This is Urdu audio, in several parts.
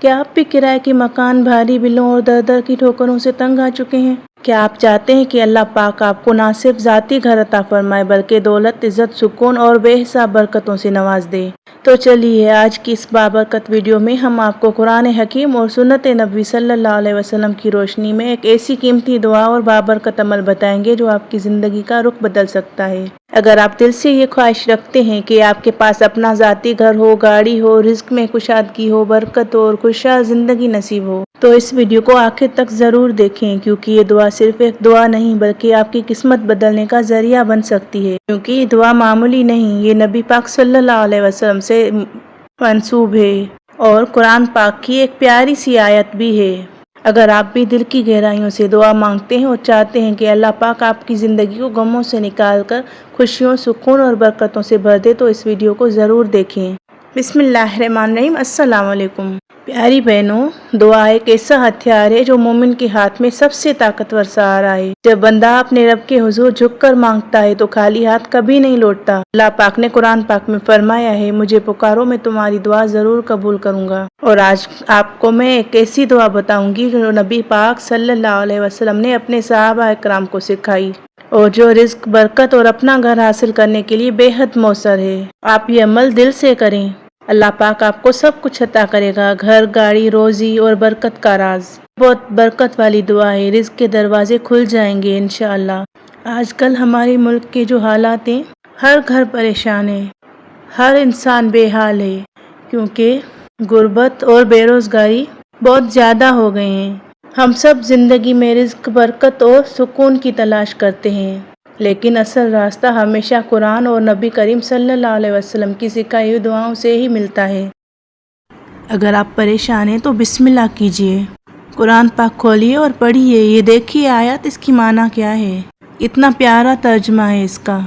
کیا آپ بھی کرائے کے مکان، بھاری بلوں اور در در کی ٹھوکروں سے تنگ آ چکے ہیں؟ کیا آپ چاہتے ہیں کہ اللہ پاک آپ کو نہ صرف ذاتی گھر عطا فرمائے بلکہ دولت، عزت، سکون اور بے حساب برکتوں سے نواز دے؟ تو چلیے آج کی اس بابرکت ویڈیو میں ہم آپ کو قرآن حکیم اور سنت نبوی صلی اللہ علیہ وسلم کی روشنی میں ایک ایسی قیمتی دعا اور بابرکت عمل بتائیں گے جو آپ کی زندگی کا رخ بدل سکتا ہے۔ اگر آپ دل سے یہ خواہش رکھتے ہیں کہ آپ کے پاس اپنا ذاتی گھر ہو، گاڑی ہو، رزق میں کشادگی ہو، برکت ہو اور خوشحال زندگی نصیب ہو تو اس ویڈیو کو آخر تک ضرور دیکھیں، کیونکہ یہ دعا صرف ایک دعا نہیں بلکہ آپ کی قسمت بدلنے کا ذریعہ بن سکتی ہے۔ کیونکہ یہ دعا معمولی نہیں، یہ نبی پاک صلی اللہ علیہ وسلم سے منسوب ہے اور قرآن پاک کی ایک پیاری سی آیت بھی ہے۔ اگر آپ بھی دل کی گہرائیوں سے دعا مانگتے ہیں اور چاہتے ہیں کہ اللہ پاک آپ کی زندگی کو غموں سے نکال کر خوشیوں، سکون اور برکتوں سے بھر دے تو اس ویڈیو کو ضرور دیکھیں۔ بسم اللہ الرحمن الرحیم۔ السلام علیکم پیاری بہنوں، دعا ایک ایسا ہتھیار ہے جو مومن کے ہاتھ میں سب سے طاقتور سہارا ہے۔ جب بندہ اپنے رب کے حضور جھک کر مانگتا ہے تو خالی ہاتھ کبھی نہیں لوٹتا۔ اللہ پاک نے قرآن پاک میں فرمایا ہے، مجھے پکارو میں تمہاری دعا ضرور قبول کروں گا۔ اور آج آپ کو میں ایک ایسی دعا بتاؤں گی جو نبی پاک صلی اللہ علیہ وسلم نے اپنے صحابہ اکرام کو سکھائی اور جو رزق، برکت اور اپنا گھر حاصل کرنے کے لیے بے حد مؤثر ہے۔ آپ یہ عمل دل سے کریں، اللہ پاک آپ کو سب کچھ عطا کرے گا، گھر، گاڑی، روزی اور برکت کا راز۔ بہت برکت والی دعا ہے، رزق کے دروازے کھل جائیں گے انشاءاللہ۔ آج کل ہمارے ملک کے جو حالات ہیں، ہر گھر پریشان ہے، ہر انسان بے حال ہے، کیونکہ غربت اور بے روزگاری بہت زیادہ ہو گئے ہیں۔ ہم سب زندگی میں رزق، برکت اور سکون کی تلاش کرتے ہیں، لیکن اصل راستہ ہمیشہ قرآن اور نبی کریم صلی اللہ علیہ وسلم کی سکھائی ہوئی دعاؤں سے ہی ملتا ہے۔ اگر آپ پریشان ہیں تو بسم اللہ کیجئے، قرآن پاک کھولیے اور پڑھیے، یہ دیکھیے آیات اس کی معنی کیا ہے۔ اتنا پیارا ترجمہ ہے اس کا۔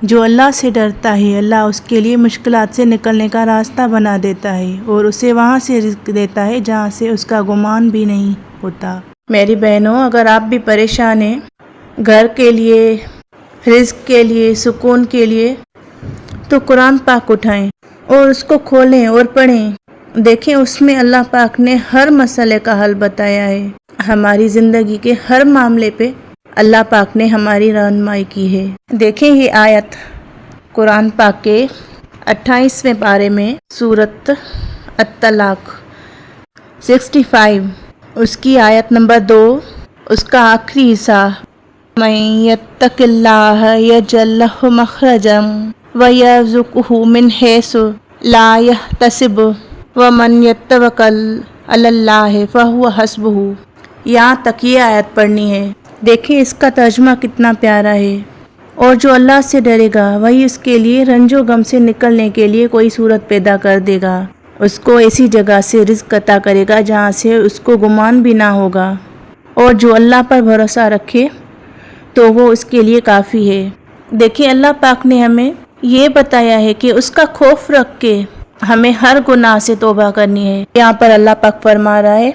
جو اللہ سے ڈرتا ہے، اللہ اس کے لیے مشکلات سے نکلنے کا راستہ بنا دیتا ہے اور اسے وہاں سے رزق دیتا ہے جہاں سے اس کا گمان بھی نہیں ہوتا۔ میری بہنوں، اگر آپ بھی پریشان ہیں گھر کے لیے، رزق کے لیے، سکون کے لیے، تو قرآن پاک اٹھائیں اور اس کو کھولیں اور پڑھیں۔ دیکھیں اس میں اللہ پاک نے ہر مسئلے کا حل بتایا ہے۔ ہماری زندگی کے ہر معاملے پہ اللہ پاک نے ہماری رہنمائی کی ہے۔ دیکھیں یہ آیت قرآن پاک کے 28ویں پارے میں، سورۃ الطلاق 65، اس کی آیت نمبر 2، اس کا آخری حصہ، مَن یتق اللہ یجعل لہ مخرجا ویرزقہ من حیث لا یحتسب ومن یتوکل علی اللہ فہو حسبہ۔ یہاں تک یہ آیت پڑھنی ہے۔ دیکھیں اس کا ترجمہ کتنا پیارا ہے۔ اور جو اللہ سے ڈرے گا وہی اس کے لیے رنج و غم سے نکلنے کے لیے کوئی صورت پیدا کر دے گا، اس کو ایسی جگہ سے رزق عطا کرے گا جہاں سے اس کو گمان بھی نہ ہوگا، اور جو اللہ پر بھروسہ رکھے تو وہ اس کے لیے کافی ہے۔ دیکھیں اللہ پاک نے ہمیں یہ بتایا ہے کہ اس کا خوف رکھ کے ہمیں ہر گناہ سے توبہ کرنی ہے۔ یہاں پر اللہ پاک فرما رہا ہے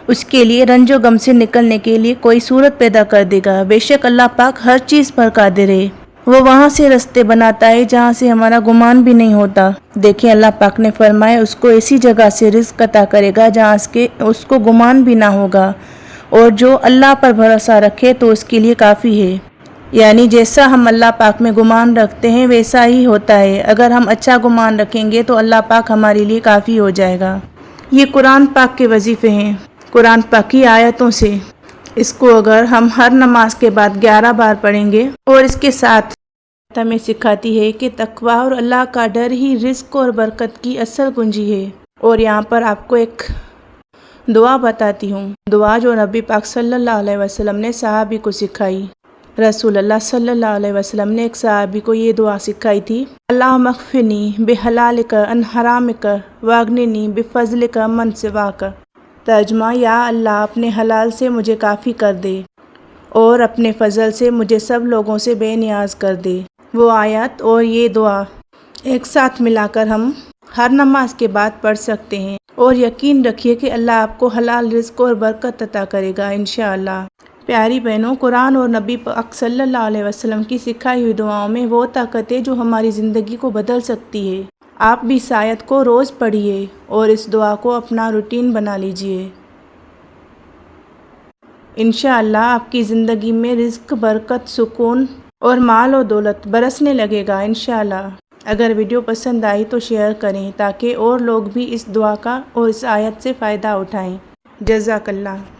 اس کے لیے رنج و غم سے نکلنے کے لیے کوئی صورت پیدا کر دے گا۔ بے شک اللہ پاک ہر چیز پر قادر ہے، وہ وہاں سے رستے بناتا ہے جہاں سے ہمارا گمان بھی نہیں ہوتا۔ دیکھیں اللہ پاک نے فرمایا اس کو ایسی جگہ سے رزق عطا کرے گا جہاں اس کو گمان بھی نہ ہوگا، اور جو اللہ پر بھروسہ رکھے تو اس کے لیے کافی ہے۔ یعنی جیسا ہم اللہ پاک میں گمان رکھتے ہیں ویسا ہی ہوتا ہے۔ اگر ہم اچھا گمان رکھیں گے تو اللہ پاک ہمارے لیے کافی ہو جائے گا۔ یہ قرآن پاک کے وظیفے ہیں، قرآن پاک کی آیتوں سے۔ اس کو اگر ہم ہر نماز کے بعد 11 بار پڑھیں گے اور اس کے ساتھ ہمیں سکھاتی ہے کہ تقویٰ اور اللہ کا ڈر ہی رزق اور برکت کی اصل کنجی ہے۔ اور یہاں پر آپ کو ایک دعا بتاتی ہوں، دعا جو نبی پاک صلی اللہ علیہ وسلم نے صحابی کو سکھائی۔ رسول اللہ صلی اللہ علیہ وسلم نے ایک صحابی کو یہ دعا سکھائی تھی، اللہم اکفنی بحلالک عن حرامک واغننی بفضلک من سواک۔ ترجمہ، یا اللہ اپنے حلال سے مجھے کافی کر دے اور اپنے فضل سے مجھے سب لوگوں سے بے نیاز کر دے۔ وہ آیت اور یہ دعا ایک ساتھ ملا کر ہم ہر نماز کے بعد پڑھ سکتے ہیں، اور یقین رکھیے کہ اللہ آپ کو حلال رزق اور برکت عطا کرے گا انشاءاللہ۔ پیاری بہنوں، قرآن اور نبی پاک صلی اللہ علیہ وسلم کی سکھائی ہوئی دعاؤں میں وہ طاقت ہے جو ہماری زندگی کو بدل سکتی ہے۔ آپ بھی اس آیت کو روز پڑھیے اور اس دعا کو اپنا روٹین بنا لیجئے۔ انشاءاللہ آپ کی زندگی میں رزق، برکت، سکون اور مال و دولت برسنے لگے گا انشاءاللہ۔ اگر ویڈیو پسند آئی تو شیئر کریں تاکہ اور لوگ بھی اس دعا کا اور اس آیت سے فائدہ اٹھائیں۔ جزاک اللہ۔